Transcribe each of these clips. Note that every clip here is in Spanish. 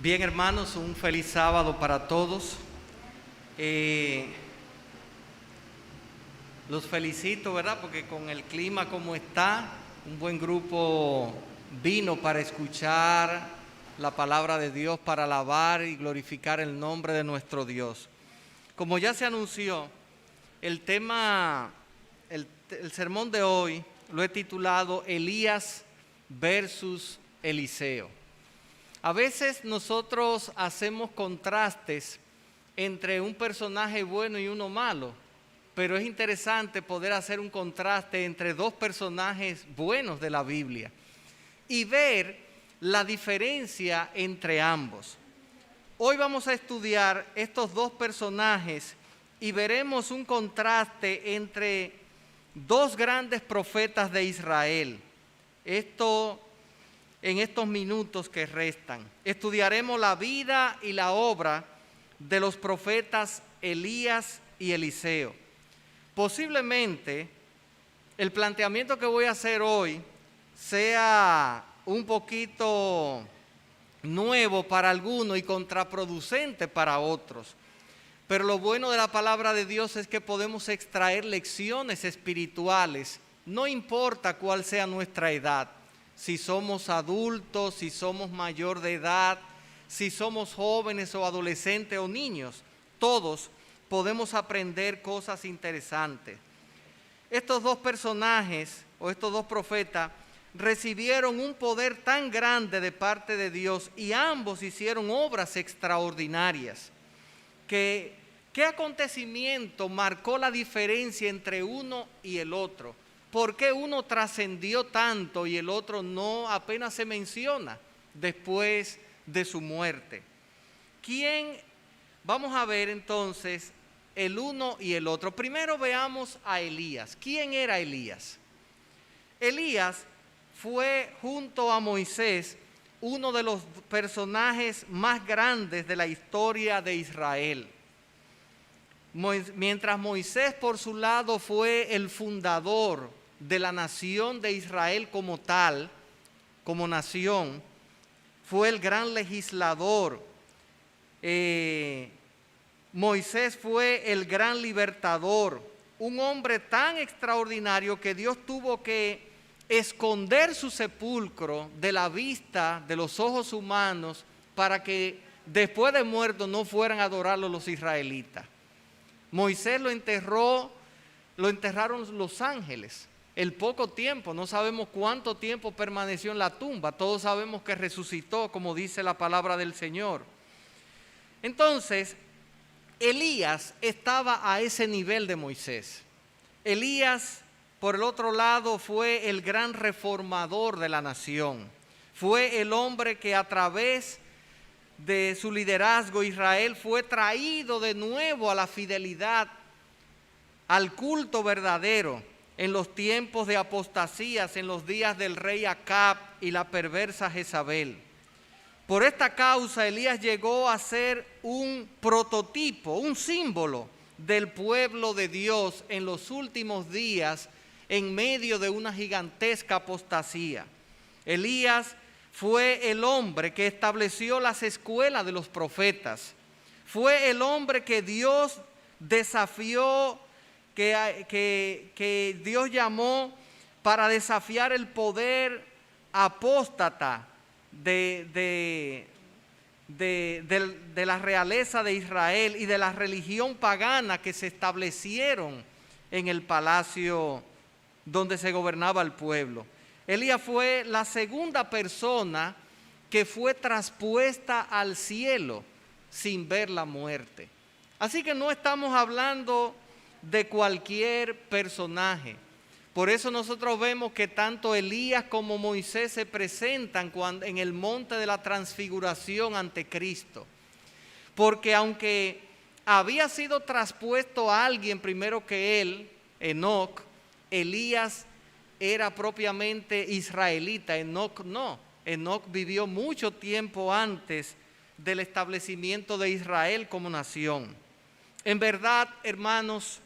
Bien, hermanos, un feliz sábado para todos. Los felicito, ¿verdad? Porque con el clima como está, un buen grupo vino para escuchar la palabra de Dios, para alabar y glorificar el nombre de nuestro Dios. Como ya se anunció, el sermón de hoy lo he titulado Elías versus Eliseo. A veces nosotros hacemos contrastes entre un personaje bueno y uno malo, pero es interesante poder hacer un contraste entre dos personajes buenos de la Biblia y ver la diferencia entre ambos. Hoy vamos a estudiar estos dos personajes y veremos un contraste entre dos grandes profetas de Israel. En estos minutos que restan, estudiaremos la vida y la obra de los profetas Elías y Eliseo. Posiblemente el planteamiento que voy a hacer hoy sea un poquito nuevo para algunos y contraproducente para otros. Pero lo bueno de la palabra de Dios es que podemos extraer lecciones espirituales, no importa cuál sea nuestra edad. Si somos adultos, si somos mayor de edad, si somos jóvenes o adolescentes o niños, todos podemos aprender cosas interesantes. Estos dos personajes o estos dos profetas recibieron un poder tan grande de parte de Dios y ambos hicieron obras extraordinarias. ¿Qué acontecimiento marcó la diferencia entre uno y el otro? ¿Por qué uno trascendió tanto y el otro no apenas se menciona después de su muerte? Vamos a ver entonces el uno y el otro. Primero veamos a Elías. ¿Quién era Elías? Elías fue junto a Moisés uno de los personajes más grandes de la historia de Israel. Mientras Moisés por su lado fue el fundador de la nación de Israel como tal, como nación, fue el gran legislador. Moisés fue el gran libertador, un hombre tan extraordinario que Dios tuvo que esconder su sepulcro de la vista de los ojos humanos para que después de muerto no fueran a adorarlo los israelitas. Moisés lo enterraron los ángeles. El poco tiempo, no sabemos cuánto tiempo permaneció en la tumba. Todos sabemos que resucitó, como dice la palabra del Señor. Entonces, Elías estaba a ese nivel de Moisés. Elías, por el otro lado, fue el gran reformador de la nación. Fue el hombre que a través de su liderazgo Israel fue traído de nuevo a la fidelidad, al culto verdadero en los tiempos de apostasías, en los días del rey Acab y la perversa Jezabel. Por esta causa Elías llegó a ser un prototipo, un símbolo del pueblo de Dios en los últimos días en medio de una gigantesca apostasía. Elías fue el hombre que estableció las escuelas de los profetas. Fue el hombre que Dios desafió, que Dios llamó para desafiar el poder apóstata de la realeza de Israel y de la religión pagana que se establecieron en el palacio donde se gobernaba el pueblo. Elías fue la segunda persona que fue traspuesta al cielo sin ver la muerte. Así que no estamos hablando de cualquier personaje. Por eso nosotros vemos que tanto Elías como Moisés se presentan en el monte de la transfiguración ante Cristo. Porque aunque había sido traspuesto a alguien primero que él, Enoc, Elías era propiamente israelita, Enoc no. Enoc vivió mucho tiempo antes del establecimiento de Israel como nación. En verdad, hermanos,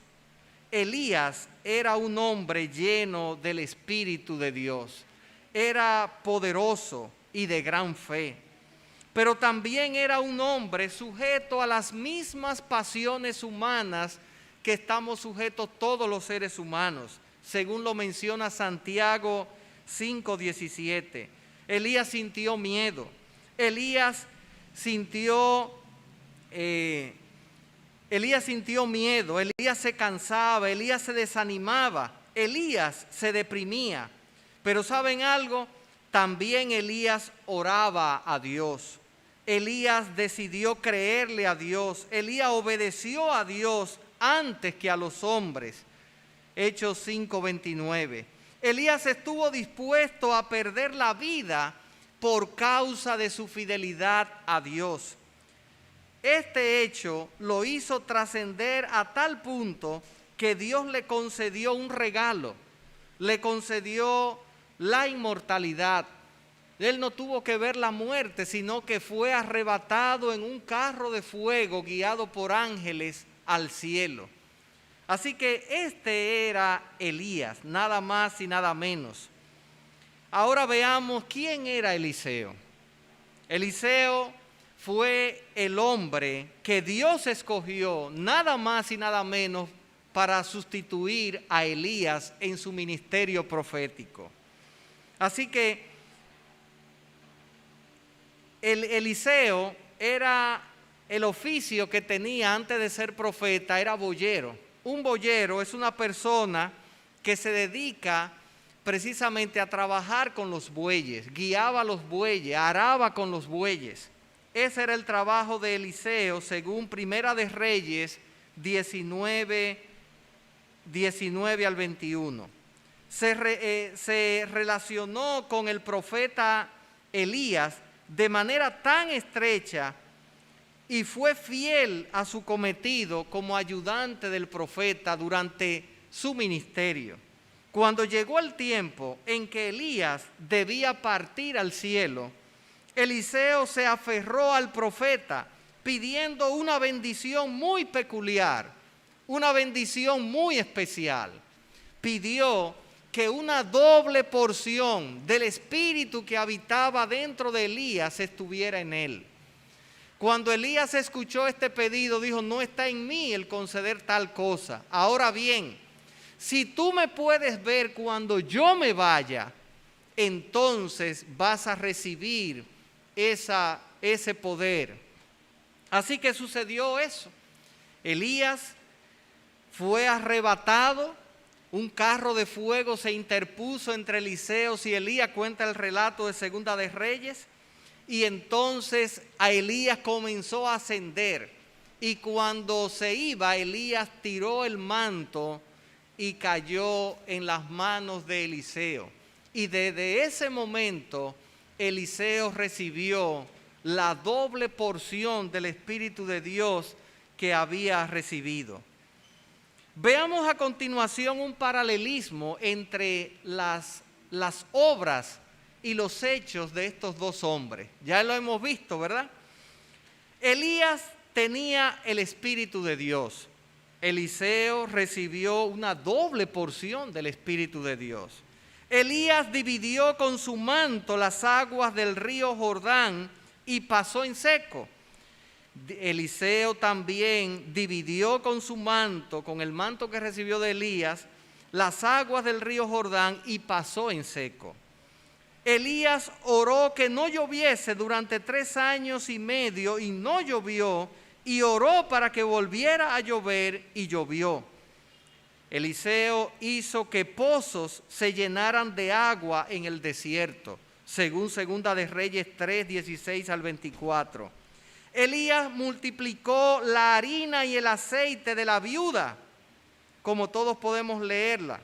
Elías era un hombre lleno del Espíritu de Dios. Era poderoso y de gran fe. pero también era un hombre sujeto a las mismas pasiones humanas que estamos sujetos todos los seres humanos, según lo menciona Santiago 5:17. Elías sintió miedo, Elías sintió miedo, Elías se cansaba, Elías se desanimaba, Elías se deprimía. Pero ¿saben algo? También Elías oraba a Dios. Elías decidió creerle a Dios. Elías obedeció a Dios antes que a los hombres. Hechos 5:29. Elías estuvo dispuesto a perder la vida por causa de su fidelidad a Dios. Este hecho lo hizo trascender a tal punto que Dios le concedió un regalo, le concedió la inmortalidad. Él no tuvo que ver la muerte, sino que fue arrebatado en un carro de fuego guiado por ángeles al cielo. Así que este era Elías, nada más y nada menos. Ahora veamos quién era Eliseo. Eliseo fue el hombre que Dios escogió, nada más y nada menos, para sustituir a Elías en su ministerio profético. Así que Eliseo era el oficio que tenía antes de ser profeta, era boyero. Un boyero es una persona que se dedica precisamente a trabajar con los bueyes, guiaba a los bueyes, araba con los bueyes. Ese era el trabajo de Eliseo según Primera de Reyes 19 al 21. Se relacionó con el profeta Elías de manera tan estrecha y fue fiel a su cometido como ayudante del profeta durante su ministerio. Cuando llegó el tiempo en que Elías debía partir al cielo, Eliseo se aferró al profeta pidiendo una bendición muy peculiar, una bendición muy especial. Pidió que una doble porción del espíritu que habitaba dentro de Elías estuviera en él. Cuando Elías escuchó este pedido, dijo: no está en mí el conceder tal cosa. Ahora bien, si tú me puedes ver cuando yo me vaya, entonces vas a recibir ese poder. Así que sucedió eso. Elías fue arrebatado, un carro de fuego se interpuso entre Eliseo y Elías, cuenta el relato de Segunda de Reyes, y entonces a Elías comenzó a ascender, y cuando se iba, Elías tiró el manto y cayó en las manos de Eliseo. Y desde ese momento, Eliseo recibió la doble porción del Espíritu de Dios que había recibido. Veamos a continuación un paralelismo entre las obras y los hechos de estos dos hombres. Ya lo hemos visto, ¿verdad? Elías tenía el Espíritu de Dios. Eliseo recibió una doble porción del Espíritu de Dios. Elías dividió con su manto las aguas del río Jordán y pasó en seco. Eliseo también dividió con su manto, con el manto que recibió de Elías, las aguas del río Jordán y pasó en seco. Elías oró que no lloviese durante 3 años y medio y no llovió, y oró para que volviera a llover y llovió. Eliseo hizo que pozos se llenaran de agua en el desierto, según Segunda de Reyes 3, 16 al 24. Elías multiplicó la harina y el aceite de la viuda, como todos podemos leerla.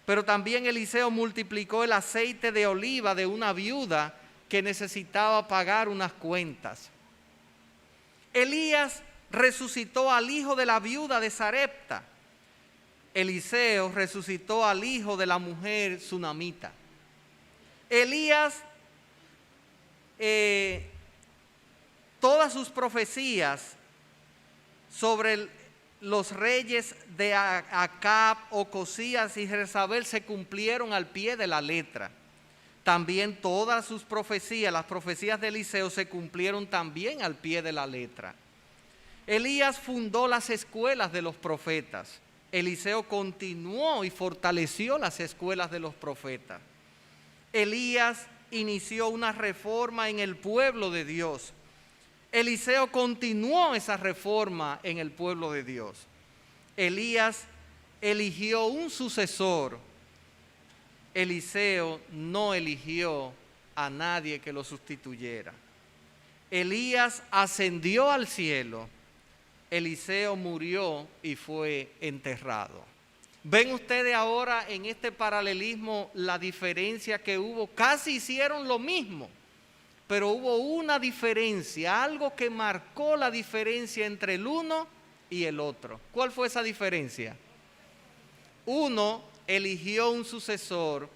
Pero también Eliseo multiplicó el aceite de oliva de una viuda que necesitaba pagar unas cuentas. Elías resucitó al hijo de la viuda de Sarepta. Eliseo resucitó al hijo de la mujer sunamita. Elías, todas sus profecías sobre los reyes de Acab, Ocosías y Jezabel se cumplieron al pie de la letra. también todas sus profecías, las profecías de Eliseo, se cumplieron también al pie de la letra. Elías fundó las escuelas de los profetas. Eliseo continuó y fortaleció las escuelas de los profetas. Elías inició una reforma en el pueblo de Dios. Eliseo continuó esa reforma en el pueblo de Dios. Elías eligió un sucesor. Eliseo no eligió a nadie que lo sustituyera. Elías ascendió al cielo. Eliseo murió y fue enterrado. ¿Ven ustedes ahora en este paralelismo la diferencia que hubo? Casi hicieron lo mismo, pero hubo una diferencia, algo que marcó la diferencia entre el uno y el otro. ¿Cuál fue esa diferencia? Uno eligió un sucesor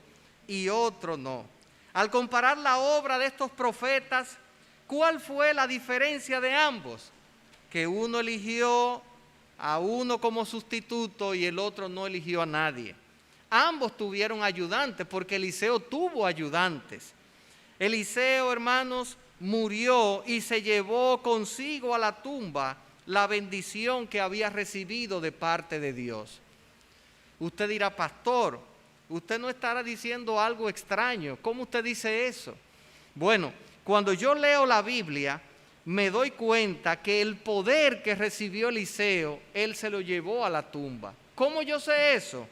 y otro no. Al comparar la obra de estos profetas, ¿cuál fue la diferencia de ambos? Que uno eligió a uno como sustituto y el otro no eligió a nadie. Ambos tuvieron ayudantes, porque Eliseo tuvo ayudantes. Eliseo, hermanos, murió y se llevó consigo a la tumba la bendición que había recibido de parte de Dios. Usted dirá, pastor, usted no estará diciendo algo extraño. ¿Cómo usted dice eso? Bueno, cuando yo leo la Biblia, me doy cuenta que el poder que recibió Eliseo, él se lo llevó a la tumba. ¿Cómo yo sé eso?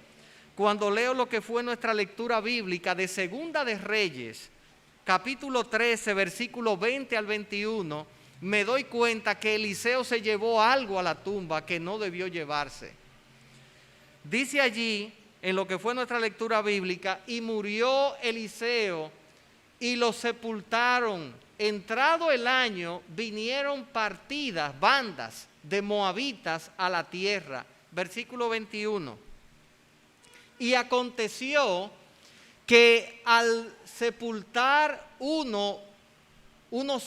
Cuando leo lo que fue nuestra lectura bíblica de Segunda de Reyes, capítulo 13, versículo 20 al 21, me doy cuenta que Eliseo se llevó algo a la tumba que no debió llevarse. Dice allí, en lo que fue nuestra lectura bíblica, y murió Eliseo y lo sepultaron. Entrado el año, vinieron partidas, bandas de moabitas a la tierra. Versículo 21. Y aconteció que al sepultar unos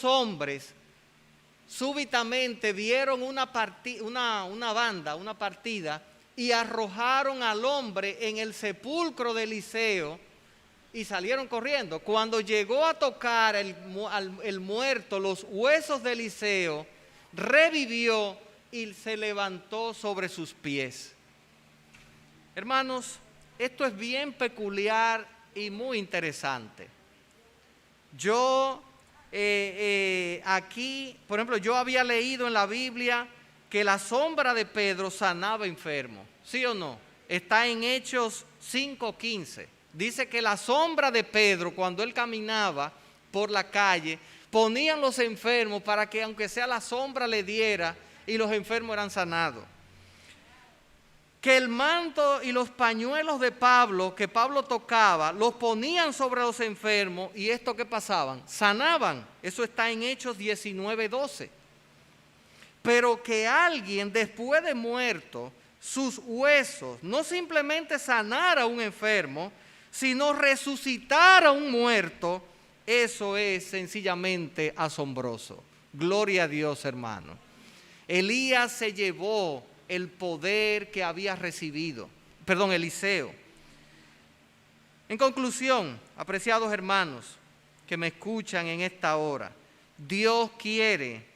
hombres, súbitamente vieron una partida, y arrojaron al hombre en el sepulcro de Eliseo y salieron corriendo. Cuando llegó a tocar el muerto los huesos de Eliseo, revivió y se levantó sobre sus pies. Hermanos, esto es bien peculiar y muy interesante. Yo aquí, por ejemplo, yo había leído en la Biblia que la sombra de Pedro sanaba enfermos, ¿sí o no? Está en Hechos 5:15. Dice que la sombra de Pedro, cuando él caminaba por la calle, ponían los enfermos para que aunque sea la sombra le diera y los enfermos eran sanados. Que el manto y los pañuelos de Pablo, que Pablo tocaba, los ponían sobre los enfermos y esto ¿qué pasaban? Sanaban. Eso está en Hechos 19:12. Pero que alguien después de muerto, sus huesos, no simplemente sanara a un enfermo, sino resucitar a un muerto, eso es sencillamente asombroso. Gloria a Dios, hermano. Elías se llevó el poder que había recibido, Eliseo. En conclusión, apreciados hermanos que me escuchan en esta hora, Dios quiere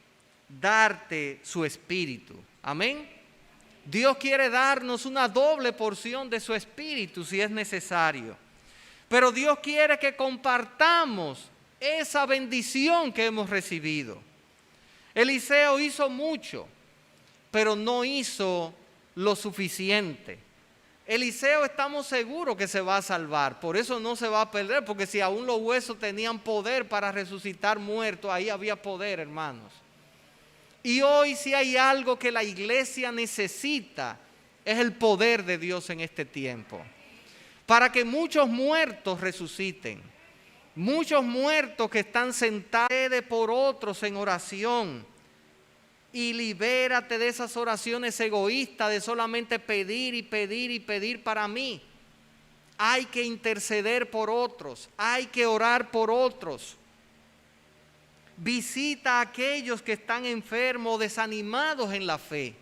darte su espíritu. Amén. Dios quiere darnos una doble porción de su espíritu si es necesario. Pero Dios quiere que compartamos esa bendición que hemos recibido. Eliseo hizo mucho, pero no hizo lo suficiente. Eliseo estamos seguros que se va a salvar, por eso no se va a perder, porque si aún los huesos tenían poder para resucitar muertos, ahí había poder, hermanos. Y hoy si hay algo que la iglesia necesita, es el poder de Dios en este tiempo. Para que muchos muertos resuciten. Muchos muertos que están sentados por otros en oración. Y libérate de esas oraciones egoístas de solamente pedir y pedir y pedir para mí. Hay que interceder por otros. Hay que orar por otros. Visita a aquellos que están enfermos, desanimados en la fe.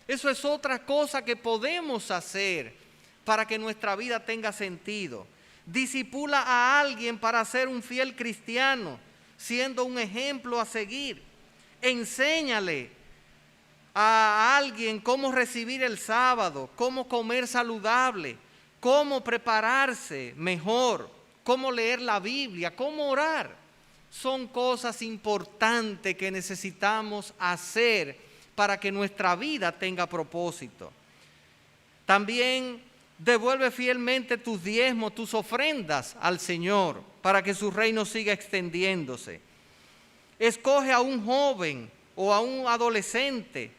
Eso es otra cosa que podemos hacer para que nuestra vida tenga sentido. Discipula a alguien para ser un fiel cristiano, siendo un ejemplo a seguir. Enséñale a alguien cómo recibir el sábado, cómo comer saludable, cómo prepararse mejor, cómo leer la Biblia, cómo orar. Son cosas importantes que necesitamos hacer para que nuestra vida tenga propósito. También devuelve fielmente tus diezmos, tus ofrendas al Señor, para que su reino siga extendiéndose. Escoge a un joven o a un adolescente.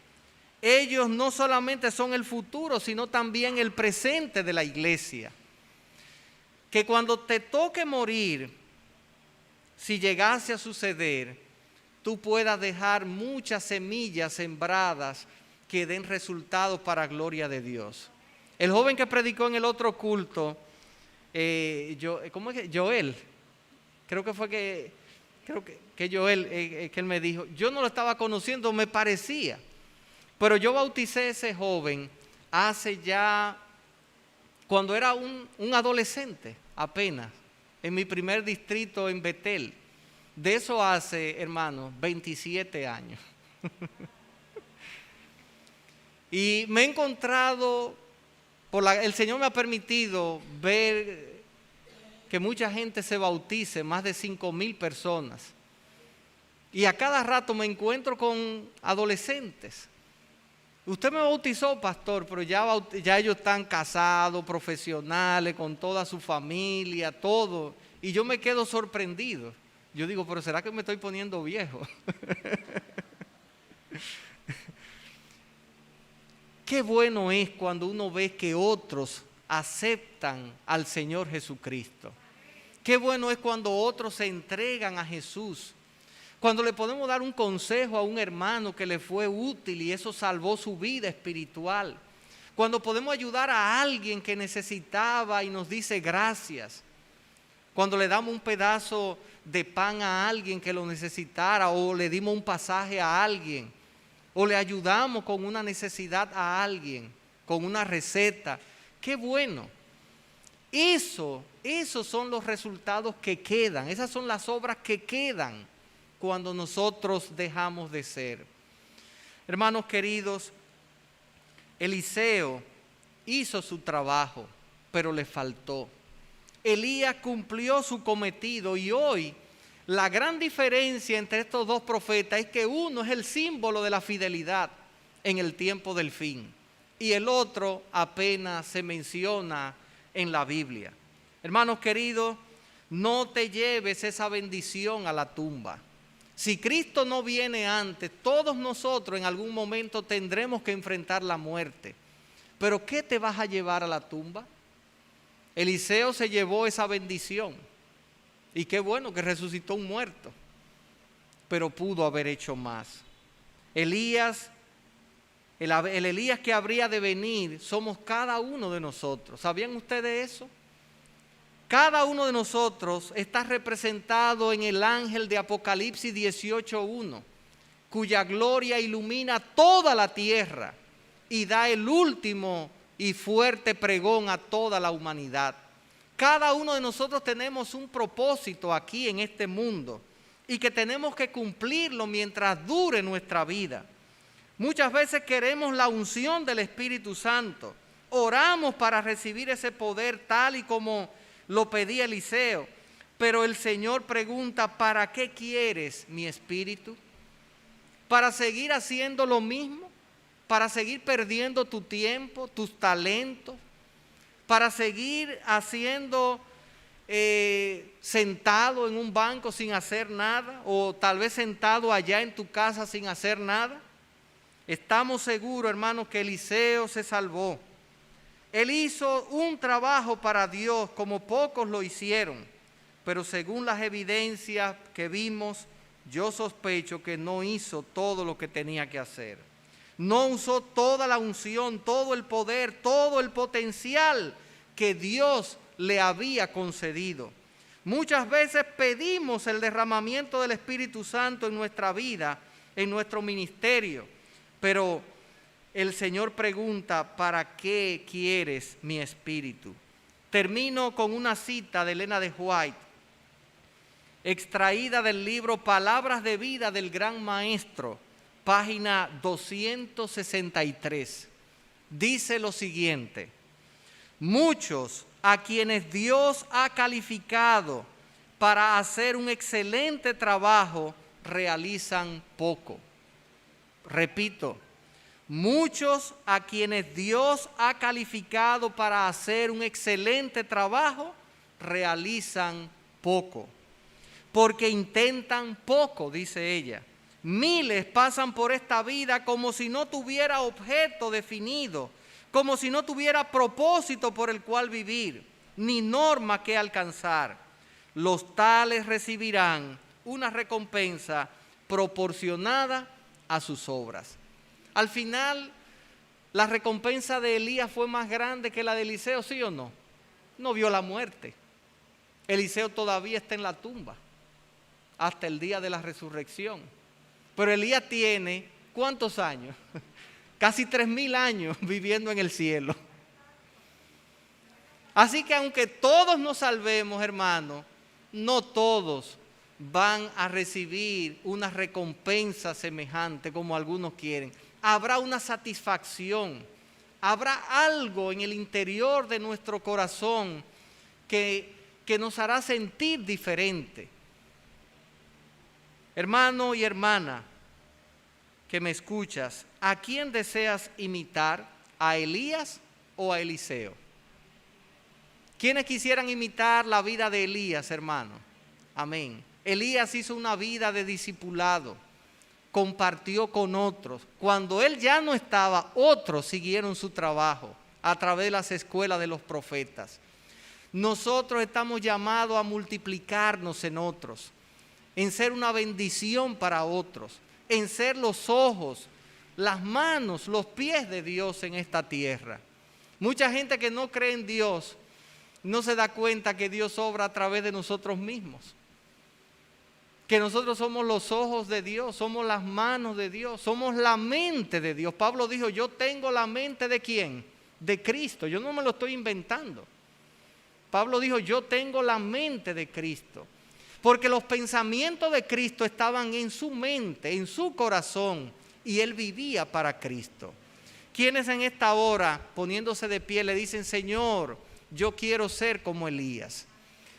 Ellos no solamente son el futuro, sino también el presente de la iglesia. Que cuando te toque morir, si llegase a suceder, tú puedas dejar muchas semillas sembradas que den resultados para gloria de Dios. El joven que predicó en el otro culto, ¿cómo es que? Joel, creo que Joel, que él me dijo, yo no lo estaba conociendo, me parecía, pero yo bauticé a ese joven hace ya, cuando era un adolescente apenas, en mi primer distrito en Betel. De eso hace, hermano, 27 años. Y me he encontrado, el Señor me ha permitido ver que mucha gente se bautice, más de 5,000 personas. Y a cada rato me encuentro con adolescentes. Usted me bautizó, pastor, pero ya ellos están casados, profesionales, con toda su familia, todo. Y yo me quedo sorprendido. Yo digo, pero ¿será que me estoy poniendo viejo? Qué bueno es cuando uno ve que otros aceptan al Señor Jesucristo. Qué bueno es cuando otros se entregan a Jesús. Cuando le podemos dar un consejo a un hermano que le fue útil y eso salvó su vida espiritual. Cuando podemos ayudar a alguien que necesitaba y nos dice gracias. Cuando le damos un pedazo de pan a alguien que lo necesitara, o le dimos un pasaje a alguien, o le ayudamos con una necesidad a alguien, con una receta. ¡Qué bueno! Esos son los resultados que quedan, esas son las obras que quedan cuando nosotros dejamos de ser. Hermanos queridos, Eliseo hizo su trabajo, pero le faltó. Elías cumplió su cometido y hoy la gran diferencia entre estos dos profetas es que uno es el símbolo de la fidelidad en el tiempo del fin y el otro apenas se menciona en la Biblia. Hermanos queridos, no te lleves esa bendición a la tumba. Si Cristo no viene antes, todos nosotros en algún momento tendremos que enfrentar la muerte. ¿Pero qué te vas a llevar a la tumba? Eliseo se llevó esa bendición. Y qué bueno que resucitó un muerto. Pero pudo haber hecho más. Elías, el Elías que habría de venir, somos cada uno de nosotros. ¿Sabían ustedes eso? Cada uno de nosotros está representado en el ángel de Apocalipsis 18:1, cuya gloria ilumina toda la tierra y da el último y fuerte pregón a toda la humanidad. Cada uno de nosotros tenemos un propósito aquí en este mundo y que tenemos que cumplirlo mientras dure nuestra vida. Muchas veces queremos la unción del Espíritu Santo, oramos para recibir ese poder tal y como lo pedía Eliseo, pero el Señor pregunta, ¿para qué quieres mi espíritu? ¿Para seguir haciendo lo mismo? ¿Para seguir perdiendo tu tiempo, tus talentos? ¿Para seguir haciendo sentado en un banco sin hacer nada? ¿O tal vez sentado allá en tu casa sin hacer nada? Estamos seguros, hermanos, que Eliseo se salvó. Él hizo un trabajo para Dios como pocos lo hicieron, pero según las evidencias que vimos, yo sospecho que no hizo todo lo que tenía que hacer. No usó toda la unción, todo el poder, todo el potencial que Dios le había concedido. Muchas veces pedimos el derramamiento del Espíritu Santo en nuestra vida, en nuestro ministerio, pero el Señor pregunta, ¿para qué quieres mi espíritu? Termino con una cita de Elena de White, extraída del libro Palabras de Vida del Gran Maestro, página 263. Dice lo siguiente: muchos a quienes Dios ha calificado para hacer un excelente trabajo realizan poco. Repito, muchos a quienes Dios ha calificado para hacer un excelente trabajo realizan poco, porque intentan poco, dice ella. Miles pasan por esta vida como si no tuviera objeto definido, como si no tuviera propósito por el cual vivir, ni norma que alcanzar. Los tales recibirán una recompensa proporcionada a sus obras. Al final, la recompensa de Elías fue más grande que la de Eliseo, ¿sí o no? No vio la muerte. Eliseo todavía está en la tumba hasta el día de la resurrección. Pero Elías tiene, ¿cuántos años? Casi 3,000 años viviendo en el cielo. Así que aunque todos nos salvemos, hermanos, no todos van a recibir una recompensa semejante como algunos quieren. Habrá una satisfacción, habrá algo en el interior de nuestro corazón que nos hará sentir diferente. Hermano y hermana que me escuchas, ¿a quién deseas imitar? ¿A Elías o a Eliseo? ¿Quiénes quisieran imitar la vida de Elías, hermano? Amén. Elías hizo una vida de discipulado, compartió con otros. Cuando él ya no estaba, otros siguieron su trabajo a través de las escuelas de los profetas. Nosotros estamos llamados a multiplicarnos en otros, en ser una bendición para otros, en ser los ojos, las manos, los pies de Dios en esta tierra. Mucha gente que no cree en Dios no se da cuenta que Dios obra a través de nosotros mismos, que nosotros somos los ojos de Dios, somos las manos de Dios, somos la mente de Dios. Pablo dijo, yo tengo la mente ¿de quién? De Cristo. Yo no me lo estoy inventando. Pablo dijo, yo tengo la mente de Cristo, porque los pensamientos de Cristo estaban en su mente, en su corazón, y él vivía para Cristo. ¿Quiénes en esta hora, poniéndose de pie, le dicen, Señor, yo quiero ser como Elías?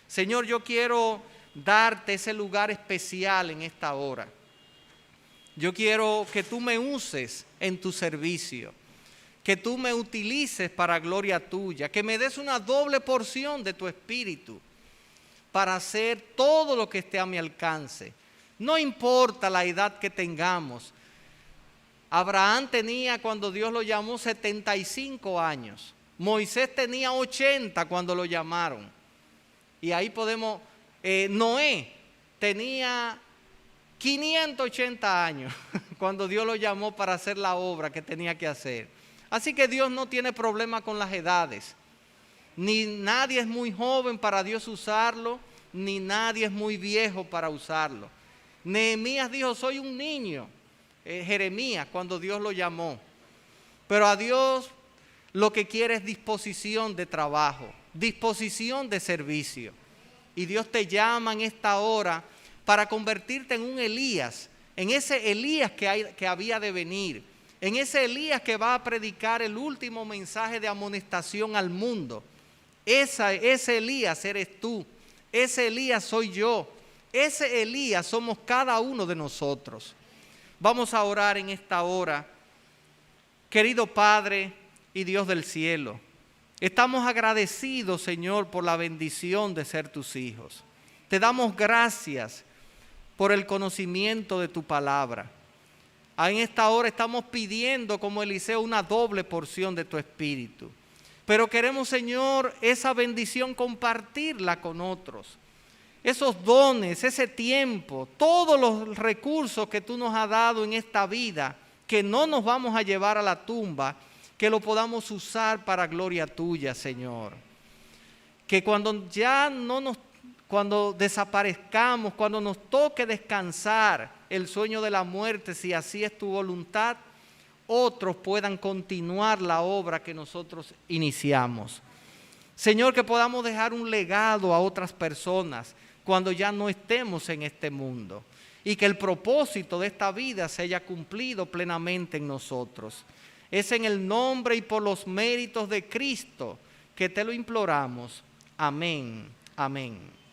Señor, yo quiero darte ese lugar especial en esta hora. Yo quiero que tú me uses en tu servicio, que tú me utilices para gloria tuya, que me des una doble porción de tu espíritu para hacer todo lo que esté a mi alcance. No importa la edad que tengamos. Abraham tenía, cuando Dios lo llamó, 75 años. Moisés tenía 80 cuando lo llamaron. Y ahí podemos... Noé tenía 580 años cuando Dios lo llamó para hacer la obra que tenía que hacer. Así que Dios no tiene problema con las edades. Ni nadie es muy joven para Dios usarlo, ni nadie es muy viejo para usarlo. Nehemías dijo, soy un niño. Jeremías, cuando Dios lo llamó. Pero a Dios lo que quiere es disposición de trabajo, disposición de servicio. Y Dios te llama en esta hora para convertirte en un Elías, en ese Elías que había de venir, en ese Elías que va a predicar el último mensaje de amonestación al mundo. Ese Elías eres tú, ese Elías soy yo, ese Elías somos cada uno de nosotros. Vamos a orar en esta hora. Querido Padre y Dios del cielo, estamos agradecidos, Señor, por la bendición de ser tus hijos. Te damos gracias por el conocimiento de tu palabra. En esta hora estamos pidiendo, como Eliseo, una doble porción de tu espíritu. Pero queremos, Señor, esa bendición compartirla con otros. Esos dones, ese tiempo, todos los recursos que tú nos has dado en esta vida, que no nos vamos a llevar a la tumba, que lo podamos usar para gloria tuya, Señor. Que cuando desaparezcamos, cuando nos toque descansar el sueño de la muerte, si así es tu voluntad, otros puedan continuar la obra que nosotros iniciamos. Señor, que podamos dejar un legado a otras personas cuando ya no estemos en este mundo. Y que el propósito de esta vida se haya cumplido plenamente en nosotros. Es en el nombre y por los méritos de Cristo que te lo imploramos. Amén. Amén.